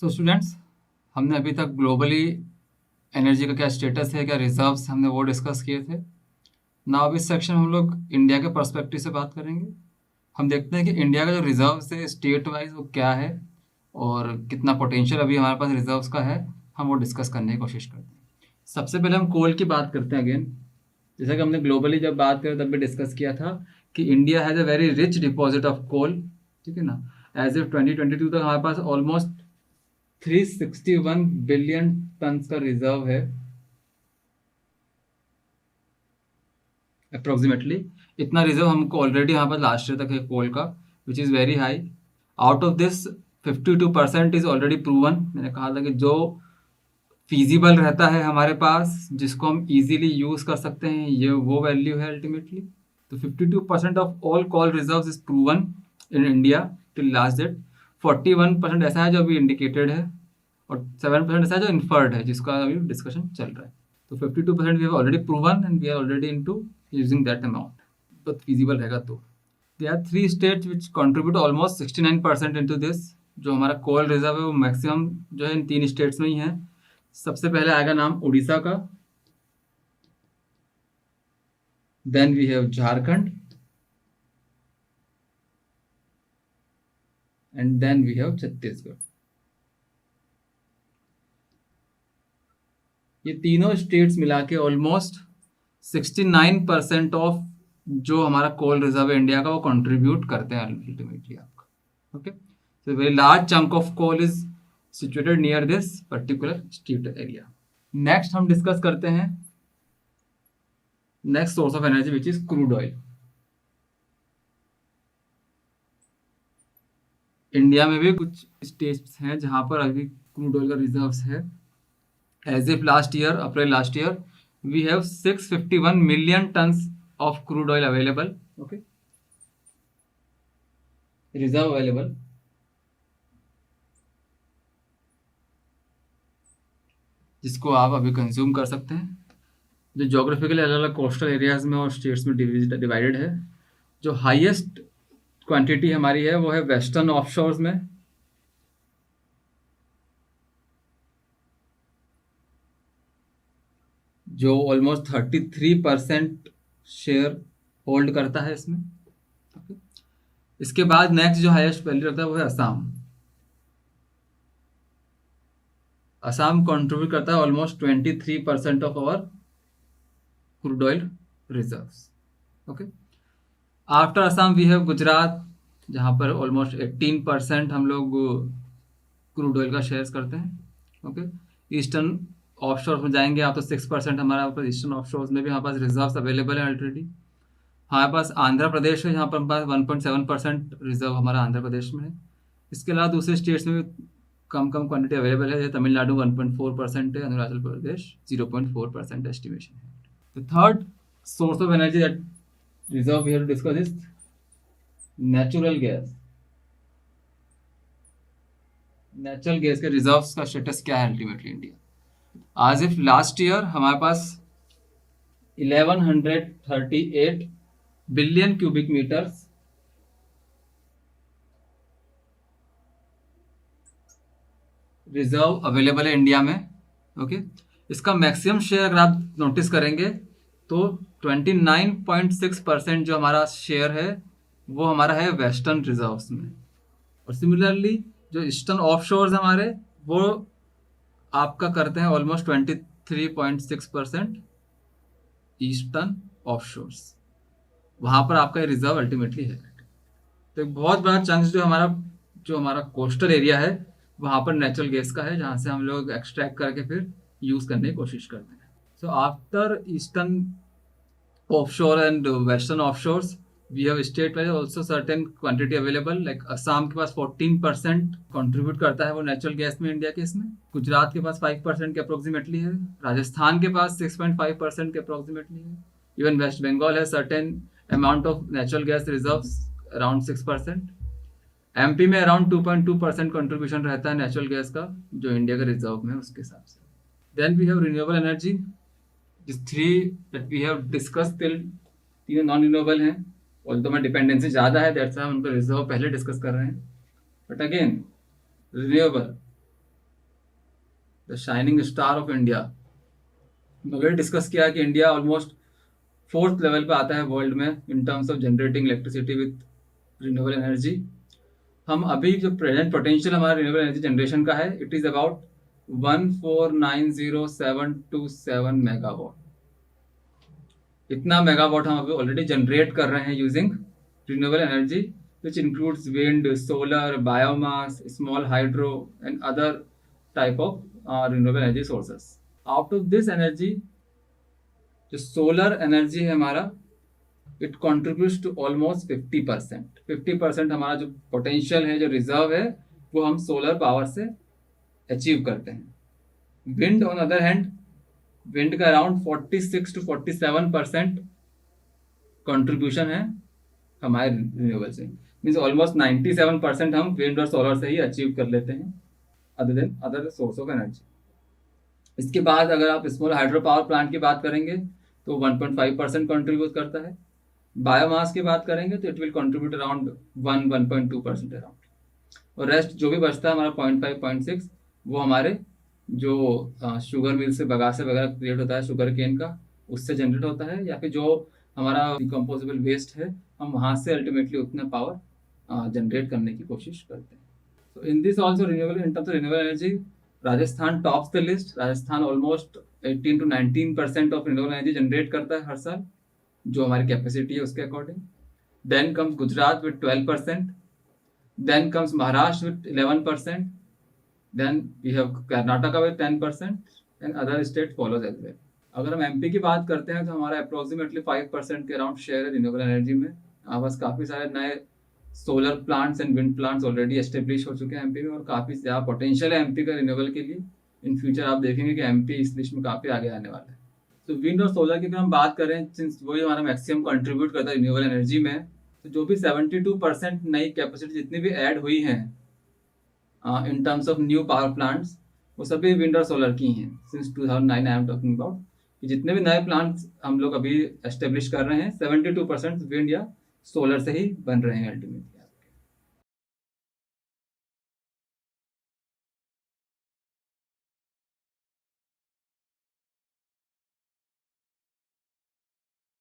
So students, हमने अभी तक ग्लोबली एनर्जी का क्या स्टेटस है, क्या रिजर्व्स, हमने वो डिस्कस किए थे। नाउ अब इस सेक्शन में हम लोग इंडिया के पर्सपेक्टिव से बात करेंगे। हम देखते हैं कि इंडिया का जो रिजर्व्स है स्टेट वाइज वो क्या है और कितना पोटेंशियल अभी हमारे पास रिजर्व्स का है, हम वो डिस्कस करने की कोशिश करते हैं। सबसे पहले हम कोल की बात करते हैं अगेन। जैसा कि हमने ग्लोबली जब बात करें तब भी डिस्कस किया था कि India has a very rich deposit of coal, ठीक है ना। एज इफ 2022 तक हमारे पास ऑलमोस्ट 361 बिलियन टन का रिजर्व है अप्रोक्सीमेटली। इतना रिजर्व हमको ऑलरेडी यहाँ पर लास्ट ईयर तक है कोल का, which is very high. Out of this 52% is already proven. मैंने कहा था कि जो फीजिबल रहता है हमारे पास, जिसको हम इजीली यूज़ कर सकते हैं, ये वो वैल्यू है अल्टीमेटली। तो 52% of all coal reserves is proven in India till last date. 41% ऐसा है जो अभी इंडिकेटेड है और 7% ऐसा है जो इन्फर्ड है, जिसका अभी डिस्कशन चल रहा है। तो 52% we have already proven and we are already into using that amount, तो फीजिबल रहेगा। तो they are 3 states which contribute almost 69% into this. जो हमारा कोल रिजर्व है वो मैक्सिमम जो है इन 3 स्टेट्स में ही है। सबसे पहले आएगा नाम उड़ीसा का, then we have Jharkhand and then we have Chhattisgarh. ये तीनों स्टेट्स मिला के ऑलमोस्ट 69% ऑफ जो हमारा कोल रिजर्व है इंडिया का वो कंट्रीब्यूट करते हैं अल्टीमेटली आपका। Okay, so very large chunk of coal is situated near this particular state area. Next हम डिस्कस करते हैं next source of energy which is crude oil. India में भी कुछ स्टेट्स हैं जहां पर अभी क्रूड ऑयल का रिजर्व्स है। As if last year, April last year, we have 651 million tons of crude oil available. Okay, reserve available. जिसको आप अभी कंज्यूम कर सकते हैं। जो जोग्राफिकली अलग अलग कोस्टल एरियाज में और स्टेट्स में डिवाइडेड है। जो हाईएस्ट क्वांटिटी हमारी है वो है वेस्टर्न ऑफशोर्स में, जो ऑलमोस्ट 33% शेयर होल्ड करता है इसमें। okay? इसके बाद नेक्स्ट जो हाईएस्ट वैल्यू रहता है वो है असम। असम कंट्रीब्यूट करता है almost 23% of our crude oil reserves. Okay, after Assam we have Gujarat, जहाँ पर ऑलमोस्ट 18% हम लोग क्रूड ऑयल का शेयर्स करते हैं। ओके, ईस्टर्न ऑफशोर में जाएंगे आप तो 6% हमारा पास ईस्टर्न ऑफशोर में भी हमारे पास रिजर्व्स अवेलेबल है ऑलरेडी। हमारे पास आंध्र प्रदेश है, यहाँ पर हमारे पास 1.7% रिजर्व हमारा आंध्र प्रदेश में है। इसके अलावा दूसरे स्टेट्स में भी कम क्वांटिटी अवेलेबल है। जैसे तमिलनाडु 1.4% है, अरुणाचल प्रदेश 0.4% एस्टिमेशन है। The third source of energy that reserve we have to discuss is natural gas. Natural gas के रिजर्व्स का स्टेटस क्या है अल्टीमेटली इंडिया। आज इफ लास्ट ईयर हमारे पास 1138 billion cubic metres reserve available है इंडिया में। ओके, इसका मैक्सिमम शेयर अगर आप नोटिस करेंगे तो 29.6% जो हमारा शेयर है वो हमारा है वेस्टर्न रिजर्व्स में। और सिमिलरली जो ईस्टर्न ऑफशोर्स हमारे वो आपका करते हैं ऑलमोस्ट 23.6% ईस्टर्न ऑफशोर्स। वहाँ पर आपका रिजर्व अल्टीमेटली है। तो एक बहुत बड़ा चंक जो हमारा कोस्टल एरिया है वहाँ पर नेचुरल गैस का है, जहाँ से हम लोग एक्सट्रैक्ट करके फिर यूज़ करने की कोशिश करते हैं। So after eastern offshore and western offshores we have state wise also certain quantity available. Like Assam के पास 14% कंट्रीब्यूट करता है वो नेचुरल गैस में इंडिया के इसमें। गुजरात के पास 5% के अप्रोक्सीमेटली है। राजस्थान के पास 6.5% के अप्रोक्सीमेटली है। इवन वेस्ट बंगाल है certain amount of natural gas reserves around 6%। MP में अराउंड 2.2% कंट्रीब्यूशन रहता है नेचुरल गैस का, जो इंडिया का रिजर्व में उसके हिसाब से। Then we have renewable energy, जिस 3 that we have discuss till, तीनों नॉन रिन्यूएबल हैं। ऑल्दो में डिपेंडेंसी ज़्यादा है, दैट्स व्हाई हम उनका रिजर्व पहले डिस्कस कर रहे हैं। But again renewable the shining star of India. मैंने डिस्कस किया कि इंडिया ऑलमोस्ट 4th लेवल पे आता है वर्ल्ड में in terms of generating electricity with renewable energy. हम अभी जो प्रेजेंट पोटेंशियल हमारा रिन्यूएबल एनर्जी जनरेशन का है, इट इज अबाउट 1490727 मेगावाट। इतना मेगावाट हम अभी ऑलरेडी जनरेट कर रहे हैं using renewable energy, which includes wind, solar, biomass, small hydro and other type of renewable energy sources. Out of this energy जो solar energy है हमारा, इट कॉन्ट्रीब्यूट्स टू ऑलमोस्ट 50%। 50% हमारा जो पोटेंशियल है, जो रिजर्व है, वो हम सोलर पावर से अचीव करते हैं। Wind on other hand, wind का अराउंड 46 to 47% कंट्रीब्यूशन है हमारे रिन्यूएबल से। मीन्स ऑलमोस्ट 97% हम विंड और सोलर से ही अचीव कर लेते हैं, other than other source of energy. इसके बाद अगर आप स्मॉल हाइड्रो पावर प्लांट की बात करेंगे तो 1.5% कंट्रीब्यूट करता है। बायोमास की बात करेंगे तो it will contribute around 1.2% around, और रेस्ट जो भी बचता है हमारा 0.5 0.6 वो हमारे जो शुगर मिल से बगासे वगैरह क्रिएट होता है शुगर केन का, उससे जनरेट होता है, या फिर जो हमारा डिकम्पोजेबल वेस्ट है हम वहाँ से अल्टीमेटली उतना पावर जनरेट करने की कोशिश करते हैं। So in this also renewable, in terms of renewable energy, Rajasthan tops the list. Rajasthan almost 18 to 19% of renewable energy generate करता है हर साल, जो हमारी कैपेसिटी है उसके according. Then comes Gujarat with 12%, then comes Maharashtra with 11%, then we have Karnataka with 10% and other state follows as well. अगर हम एमपी की बात करते हैं तो हमारा अप्रोक्सीमेटली 5% के अराउंड शेयर है रिन्यूएबल एनर्जी में। बस काफ़ी सारे नए solar plants and wind plants already establish हो चुके हैं एमपी में, और काफ़ी ज़्यादा पोटेंशियल है एमपी का रिन्यूएबल के लिए। इन फ्यूचर आप देखेंगे कि एमपी इस लिस्ट में काफ़ी आगे आने वाला है। तो विंड और सोलर की अगर हम बात करें, सिंस वही हमारा मैक्सिमम कंट्रीब्यूट करता है रिन्यूएबल एनर्जी में, तो जो भी 72% नई कैपेसिटी जितनी भी ऐड हुई हैं in terms of new power plants, वो सभी विंड और सोलर की हैं since 2009 I am talking about. कि जितने भी नए प्लांट्स हम लोग अभी एस्टेब्लिश कर रहे हैं 72% विंड या सोलर से ही बन रहे हैं अल्टीमेटली।